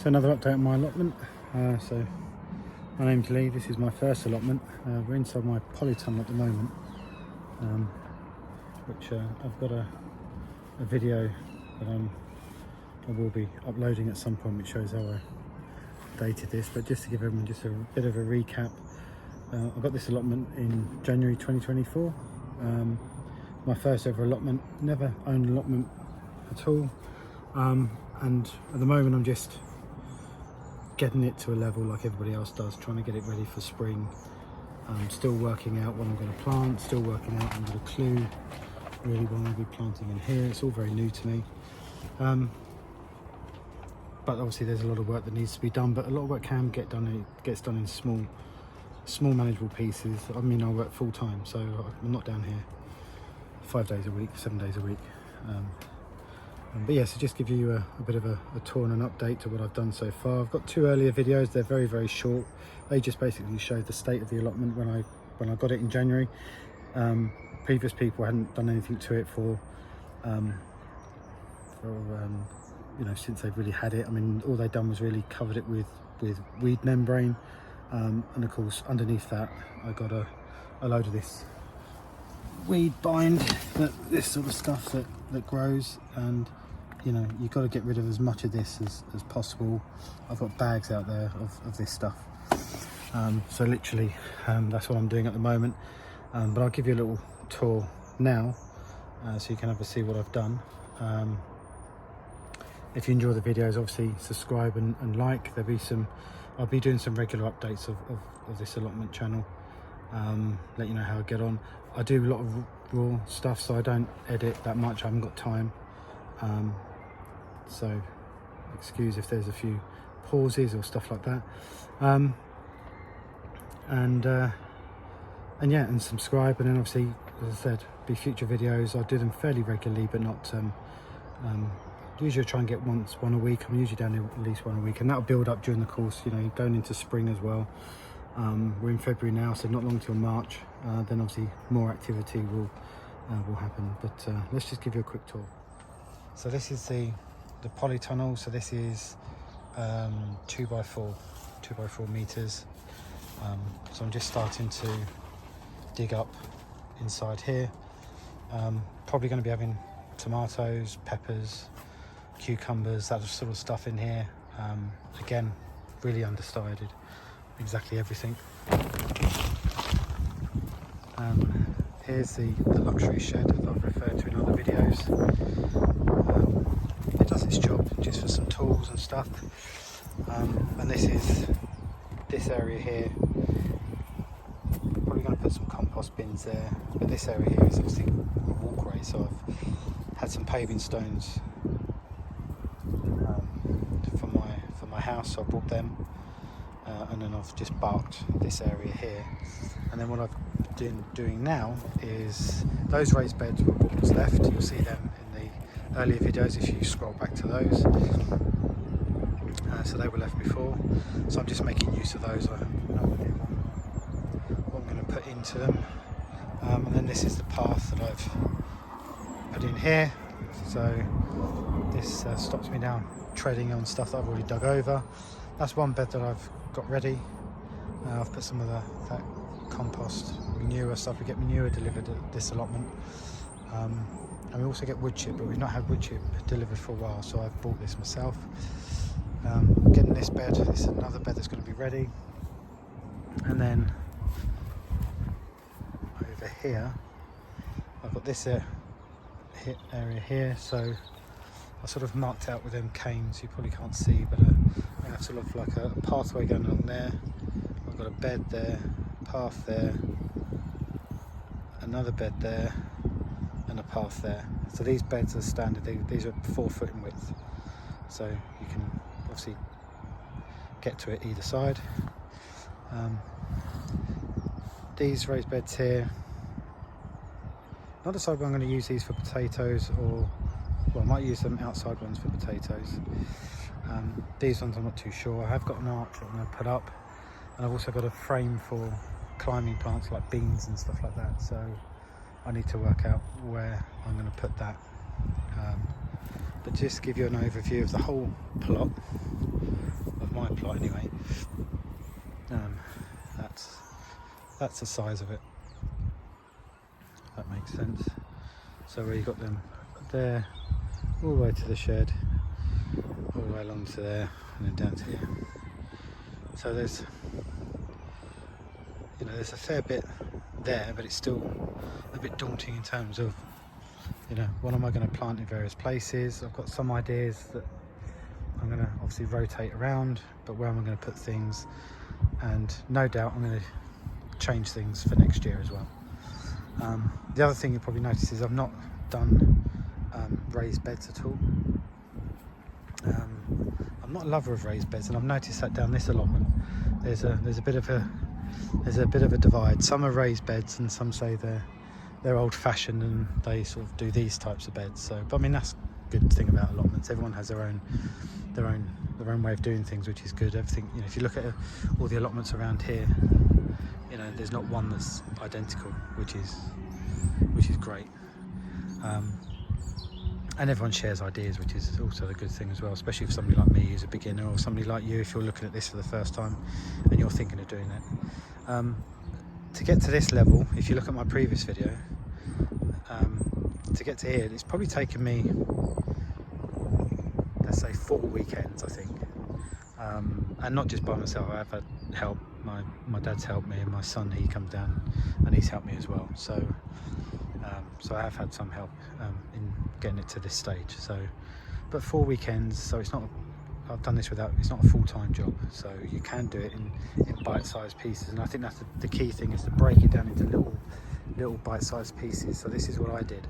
So another update on my allotment. So my name's Lee, this is my first allotment. We're inside my polytunnel at the moment, which I've got a video that I will be uploading at some point, which shows how I dated this. But just to give everyone just a bit of a recap, I got this allotment in January 2024. My first ever allotment, never owned an allotment at all, and at the moment I'm just getting it to a level like everybody else does, trying to get it ready for spring. Still working out what I'm going to plant, still working out I'm going to clue really what I'm going to be planting in here. It's all very new to me, but obviously there's a lot of work that needs to be done, but a lot of work can get done. It gets done in small manageable pieces. I mean, I work full time, so I'm not down here 5 days a week, 7 days a week. But yeah, so just give you a bit of a tour and an update to what I've done so far. I've got 2 earlier videos. They're very short. They just basically show the state of the allotment when I got it in January. Previous people hadn't done anything to it for you know, since they've really had it. I mean, all they've done was really covered it with weed membrane, and of course underneath that I got a load of this weed bind, this sort of stuff that grows, and you know, you've got to get rid of as much of this as possible. I've got bags out there of this stuff, so literally that's what I'm doing at the moment. But I'll give you a little tour now, so you can have a see what I've done. If you enjoy the videos, obviously subscribe and like. I'll be doing some regular updates of this allotment channel, let you know how I get on. I do a lot of raw stuff, so I don't edit that much. I haven't got time, so excuse if there's a few pauses or stuff like that. And yeah, and subscribe, and then obviously, as I said, be future videos. I'll do them fairly regularly, but not usually I try and get one a week. I'm usually down here at least one a week, and that'll build up during the course, you know, going into spring as well. We're in February now, so not long till March. Then obviously more activity will happen. But let's just give you a quick tour. So this is the polytunnel. So this is 2 by 4 meters. So I'm just starting to dig up inside here. Probably going to be having tomatoes, peppers, cucumbers, that sort of stuff in here. Again, really understarted, exactly everything. Here's the luxury shed that I've referred to in other videos. It does its job just for some tools and stuff. And this is this area here. Probably going to put some compost bins there, but this area here is obviously a walkway, so I've had some paving stones for my house, so I bought them, and then I've just barked this area here. And then what I've been doing now is those raised beds were what was left. You'll see them in the earlier videos if you scroll back to those. So they were left before, so I'm just making use of those. I have no idea what I'm going to put into them. And then this is the path that I've put in here, so this stops me now treading on stuff that I've already dug over. That's one bed that I've got ready. I've put some of that compost, manure stuff. We get manure delivered at this allotment, and we also get wood chip, but we've not had wood chip delivered for a while, so I've bought this myself. Getting this bed, this is another bed that's going to be ready. And then over here I've got this area here, so I sort of marked out with them canes. You probably can't see, but I have sort of like a pathway going along there. I've got a bed there, path there, another bed there, and a path there. So these beds are standard. These are 4 foot in width, so you can obviously get to it either side. These raised beds here, not decided whether I'm going to use these for potatoes, or well, I might use them outside ones for potatoes. These ones I'm not too sure. I have got an arch that I'm going to put up, and I've also got a frame for climbing plants like beans and stuff like that, so I need to work out where I'm going to put that. But just to give you an overview of the whole plot, my plot anyway. That's the size of it. That makes sense. So where you got them there, all the way to the shed, all the way along to there, and then down to here. So there's, you know, there's a fair bit there, but it's still a bit daunting in terms of, you know, what am I going to plant in various places. I've got some ideas that I'm going to obviously rotate around, but where am I going to put things, and no doubt I'm going to change things for next year as well. The other thing you probably notice is I've not done raised beds at all. I'm not a lover of raised beds, and I've noticed that down this allotment there's a bit of a divide. Some are raised beds and some say they're old-fashioned and they sort of do these types of beds. So, but I mean, that's a good thing about allotments. Everyone has their own way of doing things, which is good. Everything, you know, if you look at all the allotments around here, you know, there's not one that's identical, which is great. And everyone shares ideas, which is also a good thing as well, especially for somebody like me who's a beginner, or somebody like you if you're looking at this for the first time and you're thinking of doing it. To get to this level, if you look at my previous video, to get to here, it's probably taken me, let's say, 4 weekends, I think. And not just by myself, I've had help. My dad's helped me, and my son, he comes down and he's helped me as well. So I have had some help in getting it to this stage. So, but 4 weekends, so it's not, I've done this without, it's not a full-time job. So you can do it in bite-sized pieces, and I think that's the key thing, is to break it down into little bite-sized pieces. So this is what I did.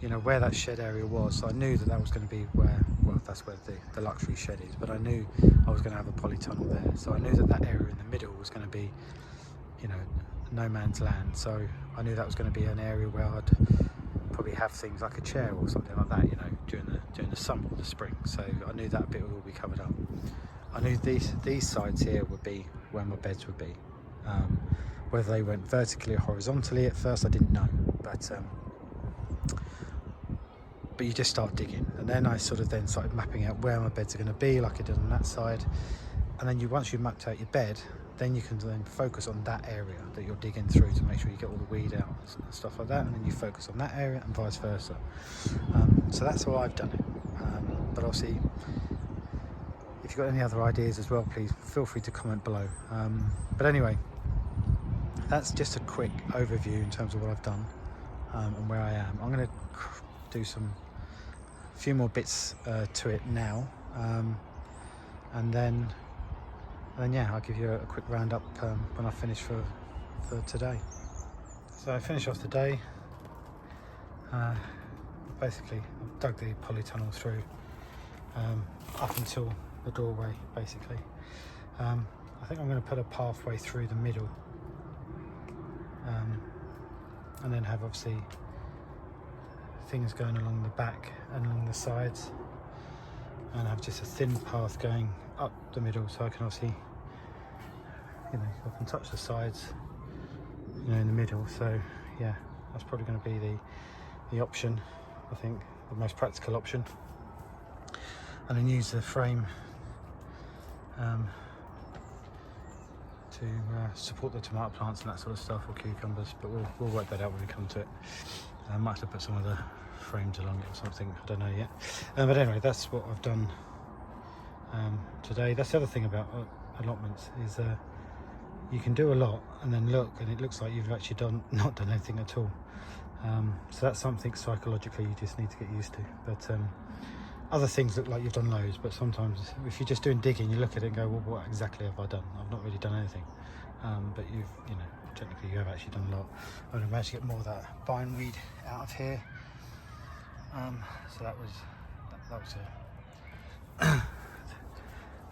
You know, where that shed area was, so I knew that was going to be where, well, that's where the luxury shed is, but I knew I was going to have a polytunnel there. So I knew that area in the middle was going to be, you know, no man's land. So I knew that was going to be an area where I'd probably have things like a chair or something like that, you know, during the summer or the spring. So I knew that bit would all be covered up. I knew these sides here would be where my beds would be. Whether they went vertically or horizontally at first, I didn't know, but you just start digging, and then I sort of then started mapping out where my beds are going to be, like I did on that side. And then once you've mapped out your bed, then you can then focus on that area that you're digging through to make sure you get all the weed out and stuff like that, and then you focus on that area and vice versa. So that's how I've done it. But obviously, if you've got any other ideas as well, please feel free to comment below. But anyway, that's just a quick overview in terms of what I've done and where I am. I'm going to do a few more bits to it now, and then yeah, I'll give you a quick roundup when I finish for today. So I finish off the day. Basically, I've dug the polytunnel through up until the doorway, basically. I think I'm going to put a pathway through the middle, and then have obviously things going along the back and along the sides, and have just a thin path going up the middle, so I can obviously, you know, I can touch the sides, you know, in the middle. So yeah, that's probably going to be the option, I think, the most practical option. And then use the frame to support the tomato plants and that sort of stuff, or cucumbers, but we'll work that out when we come to it. I might have to put some other frames along it or something, I don't know yet. But anyway, that's what I've done today. That's the other thing about allotments, is you can do a lot and then look and it looks like you've actually not done anything at all. So that's something psychologically you just need to get used to. But other things look like you've done loads, but sometimes if you're just doing digging, you look at it and go, well, what exactly have I done? I've not really done anything. But you know, technically you have actually done a lot. I'm going to manage to get more of that bindweed out of here. So that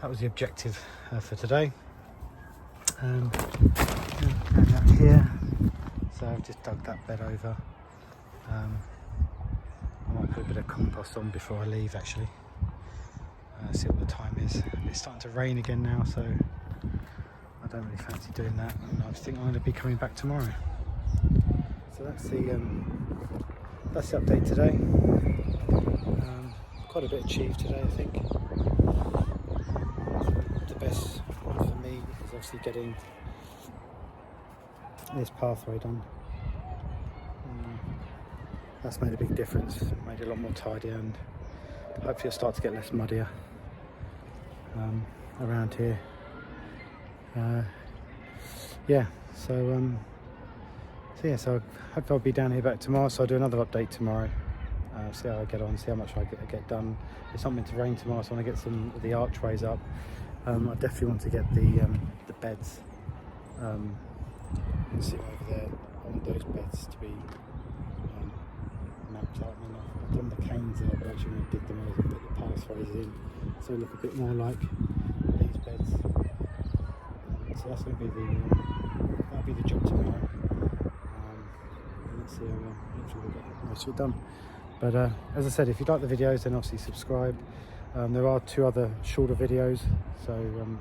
was the objective for today. And out here, so I've just dug that bed over. I might put a bit of compost on before I leave, actually. See what the time is. It's starting to rain again now, so I don't really fancy doing that, and I think I'm going to be coming back tomorrow. So that's the update today. Quite a bit achieved today, I think. To obviously getting this pathway done. That's made a big difference, made it a lot more tidier, and hopefully it'll start to get less muddier around here. So hopefully I'll be down here back tomorrow, so I'll do another update tomorrow, see how I get on, see how much I get done. It's not meant to rain tomorrow, so I want to get some of the archways up. I definitely want to get the beds, you can see over there, I want those beds to be mapped out. And I've done the canes there, but actually when I dig them out and put the pathways in, so they look a bit more like these beds. So that's going to be that'll be the job tomorrow. Let's see how hopefully we'll get most of it done. But as I said, if you like the videos, then obviously subscribe. There are 2 other shorter videos, so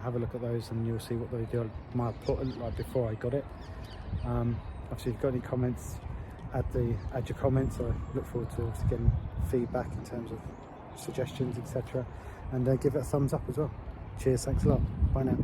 have a look at those and you'll see what they do. My plot looked like before I got it. Obviously, if you've got any comments, add your comments. I look forward to getting feedback in terms of suggestions, etc. And give it a thumbs up as well. Cheers, thanks a lot. Bye now.